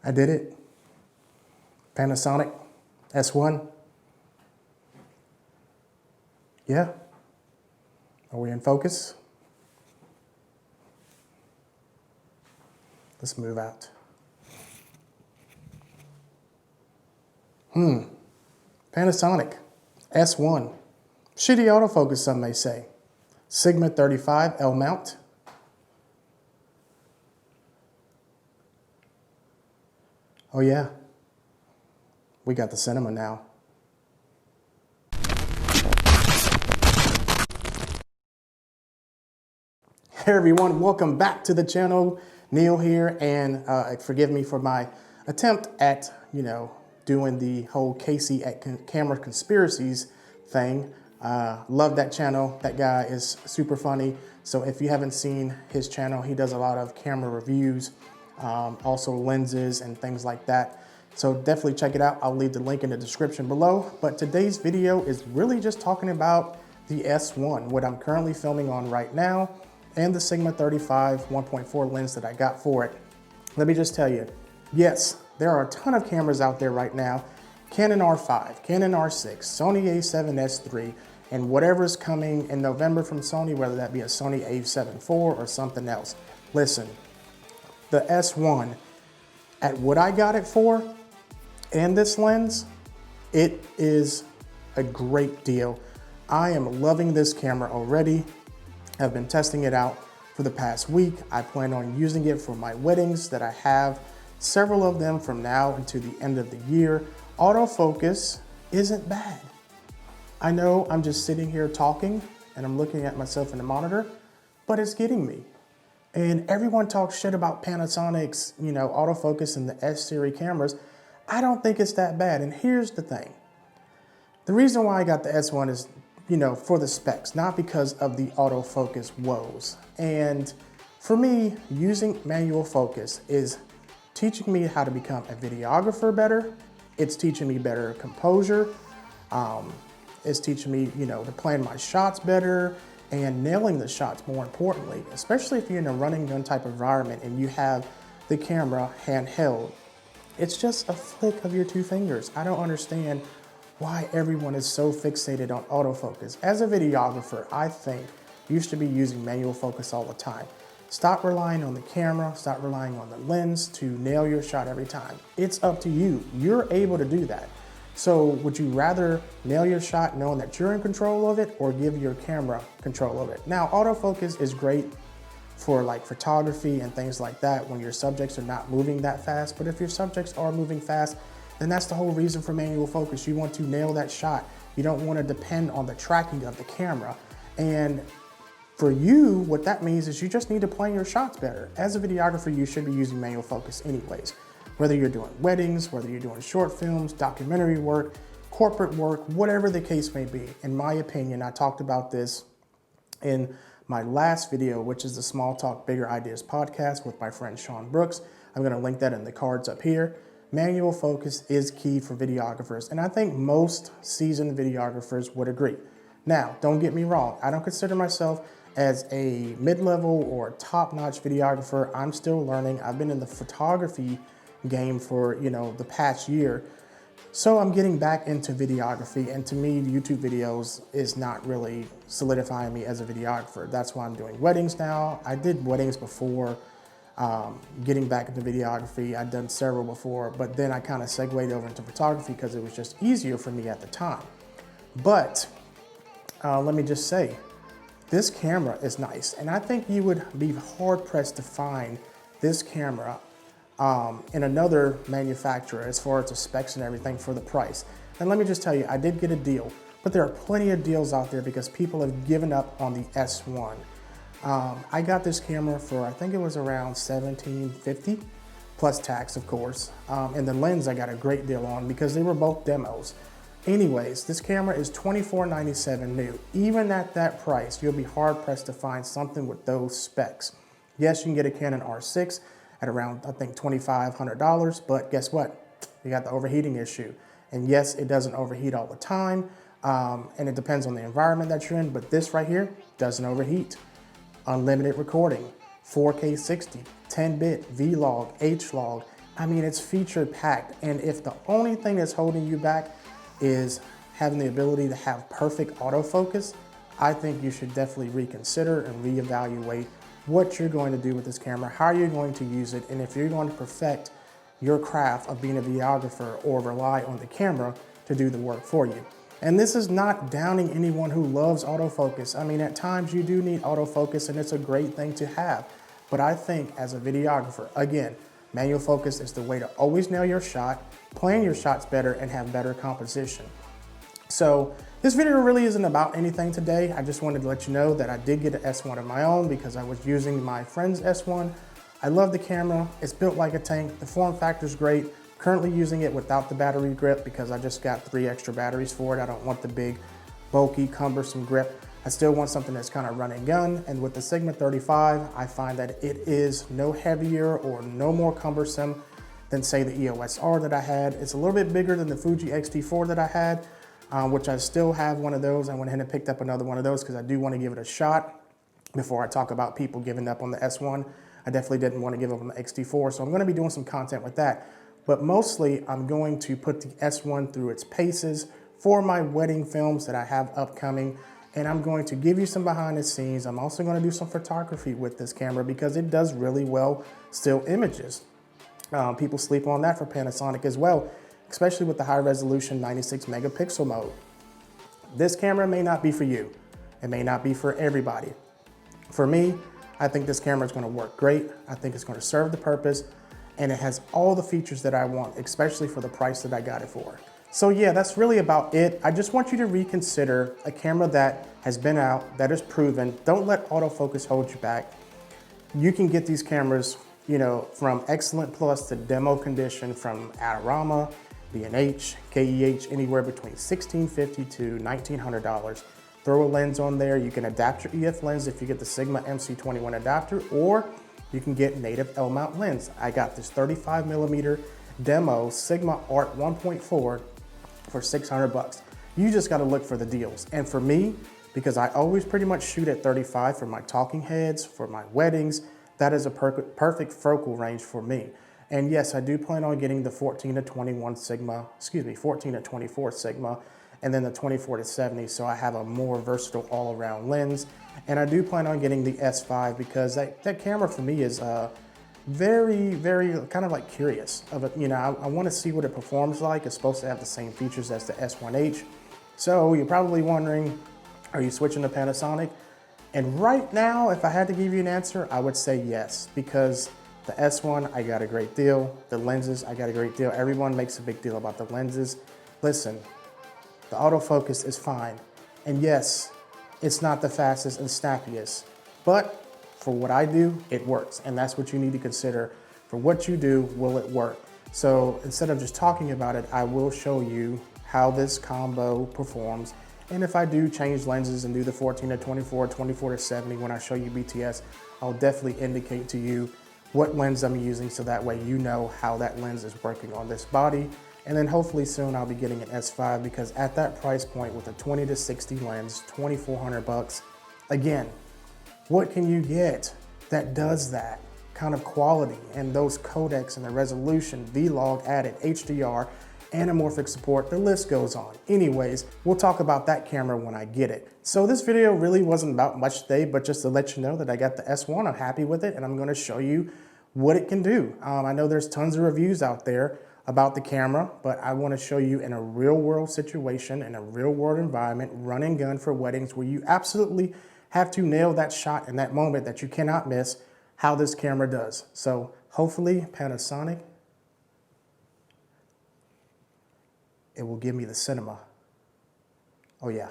I did it. Panasonic S1. Yeah. Are we in focus? Let's move out. Panasonic S1. Shitty autofocus, some may say. Sigma 35 L mount. Oh yeah, we got the cinema now. Hey everyone, welcome back to the channel. Neil here, and forgive me for my attempt at, doing the whole Casey at Camera Conspiracies thing. Love that channel. That guy is super funny. So if you haven't seen his channel, he does a lot of camera reviews, also lenses and things like that. So definitely check it out. I'll leave the link in the description below. But today's video is really just talking about the S1, what I'm currently filming on right now, and the Sigma 35 1.4 lens that I got for it. Let me just tell you, yes, there are a ton of cameras out there right now. Canon R5, Canon R6, Sony a7S III, and whatever's coming in November from Sony, whether that be a Sony a7 IV or something else. Listen, the S1, at what I got it for, and this lens, it is a great deal. I am loving this camera already. I've been testing it out for the past week. I plan on using it for my weddings that I have, several of them from now until the end of the year. Autofocus isn't bad. I know I'm just sitting here talking and I'm looking at myself in the monitor, but it's getting me. And everyone talks shit about Panasonic's, autofocus and the S series cameras. I don't think it's that bad. And here's the thing. The reason why I got the S1 is, for the specs, not because of the autofocus woes. And for me, using manual focus is teaching me how to become a videographer better. It's teaching me better composure. It's teaching me, to plan my shots better and nailing the shots more importantly, especially if you're in a running gun type environment and you have the camera handheld. It's just a flick of your two fingers. I don't understand why everyone is so fixated on autofocus. As a videographer, I think you should be using manual focus all the time. Stop relying on the camera, stop relying on the lens to nail your shot every time. It's up to you. You're able to do that. So would you rather nail your shot knowing that you're in control of it or give your camera control of it? Now, autofocus is great for like photography and things like that when your subjects are not moving that fast. But if your subjects are moving fast, then that's the whole reason for manual focus. You want to nail that shot. You don't want to depend on the tracking of the camera. And for you, what that means is you just need to plan your shots better. As a videographer, you should be using manual focus anyways. Whether you're doing weddings, whether you're doing short films, documentary work, corporate work, whatever the case may be. In my opinion, I talked about this in my last video, which is the Small Talk Bigger Ideas podcast with my friend Sean Brooks. I'm gonna link that in the cards up here. Manual focus is key for videographers, and I think most seasoned videographers would agree. Now, don't get me wrong. I don't consider myself as a mid-level or top-notch videographer. I'm still learning. I've been in the photography game for, the past year. So I'm getting back into videography, and to me, YouTube videos is not really solidifying me as a videographer. That's why I'm doing weddings now. I did weddings before getting back into videography. I'd done several before, but then I kind of segued over into photography because it was just easier for me at the time. But let me just say, this camera is nice, and I think you would be hard-pressed to find this camera in another manufacturer as far as the specs and everything for the price. And let me just tell you, I did get a deal, but there are plenty of deals out there because people have given up on the S1. I got this camera for, I think it was around $17.50 plus tax, of course. And the lens I got a great deal on because they were both demos. Anyways, this camera is $24.97 new. Even at that price, you'll be hard pressed to find something with those specs. Yes, you can get a Canon R6 at around, I think, $2,500, but guess what? You got the overheating issue. And yes, it doesn't overheat all the time, and it depends on the environment that you're in, but this right here doesn't overheat. Unlimited recording, 4K 60, 10-bit, V-Log, H-Log, I mean, it's feature packed. And if the only thing that's holding you back is having the ability to have perfect autofocus, I think you should definitely reconsider and reevaluate what you're going to do with this camera, how you're going to use it, and if you're going to perfect your craft of being a videographer or rely on the camera to do the work for you. And this is not downing anyone who loves autofocus. I mean, at times you do need autofocus and it's a great thing to have. But I think as a videographer, again, manual focus is the way to always nail your shot, plan your shots better, and have better composition. So this video really isn't about anything today. I just wanted to let you know that I did get an S1 of my own because I was using my friend's S1. I love the camera. It's built like a tank. The form factor is great. Currently using it without the battery grip because I just got 3 extra batteries for it. I don't want the big, bulky, cumbersome grip. I still want something that's kind of run and gun. And with the Sigma 35, I find that it is no heavier or no more cumbersome than say the EOS R that I had. It's a little bit bigger than the Fuji X-T4 that I had, which I still have one of those. I went ahead and picked up another one of those because I do want to give it a shot. Before I talk about people giving up on the S1, I definitely didn't want to give up on the X-T4. So I'm going to be doing some content with that. But mostly I'm going to put the S1 through its paces for my wedding films that I have upcoming. And I'm going to give you some behind the scenes. I'm also going to do some photography with this camera because it does really well still images. People sleep on that for Panasonic as well, especially with the high resolution 96 megapixel mode. This camera may not be for you. It may not be for everybody. For me, I think this camera is going to work great. I think it's going to serve the purpose. And it has all the features that I want, especially for the price that I got it for. So yeah, that's really about it. I just want you to reconsider a camera that has been out, that is proven. Don't let autofocus hold you back. You can get these cameras, you know, from excellent plus to demo condition from Adorama, B&H, KEH, anywhere between $1,650 to $1,900. Throw a lens on there. You can adapt your EF lens if you get the Sigma MC21 adapter, or you can get native L-mount lens. I got this 35mm demo Sigma Art 1.4 for $600. You just gotta look for the deals. And for me, because I always pretty much shoot at 35 for my talking heads, for my weddings, that is a perfect focal range for me. And yes, I do plan on getting the 14 to 21 Sigma, 14 to 24 Sigma, and then the 24 to 70, so I have a more versatile all-around lens. And I do plan on getting the S5 because that camera for me is very, very kind of like curious of it. You know, I want to see what it performs like. It's supposed to have the same features as the S1H. So you're probably wondering, are you switching to Panasonic? And right now, if I had to give you an answer, I would say yes, because the S1, I got a great deal. The lenses, I got a great deal. Everyone makes a big deal about the lenses. Listen, the autofocus is fine. And yes, it's not the fastest and snappiest, but for what I do, it works. And that's what you need to consider. For what you do, will it work? So instead of just talking about it, I will show you how this combo performs. And if I do change lenses and do the 14 to 24, 24 to 70, when I show you BTS, I'll definitely indicate to you what lens I'm using so that way you know how that lens is working on this body. And then hopefully soon I'll be getting an S5 because at that price point with a 20 to 60 lens, $2,400, again, what can you get that does that kind of quality and those codecs and the resolution, V-Log added, HDR, anamorphic support, the list goes on. Anyways, we'll talk about that camera when I get it. So this video really wasn't about much today, but just to let you know that I got the S1, I'm happy with it, and I'm gonna show you what it can do. I know there's tons of reviews out there about the camera, but I wanna show you in a real world situation, in a real world environment, run and gun for weddings where you absolutely have to nail that shot in that moment that you cannot miss, how this camera does. So hopefully Panasonic, it will give me the cinema. Oh yeah.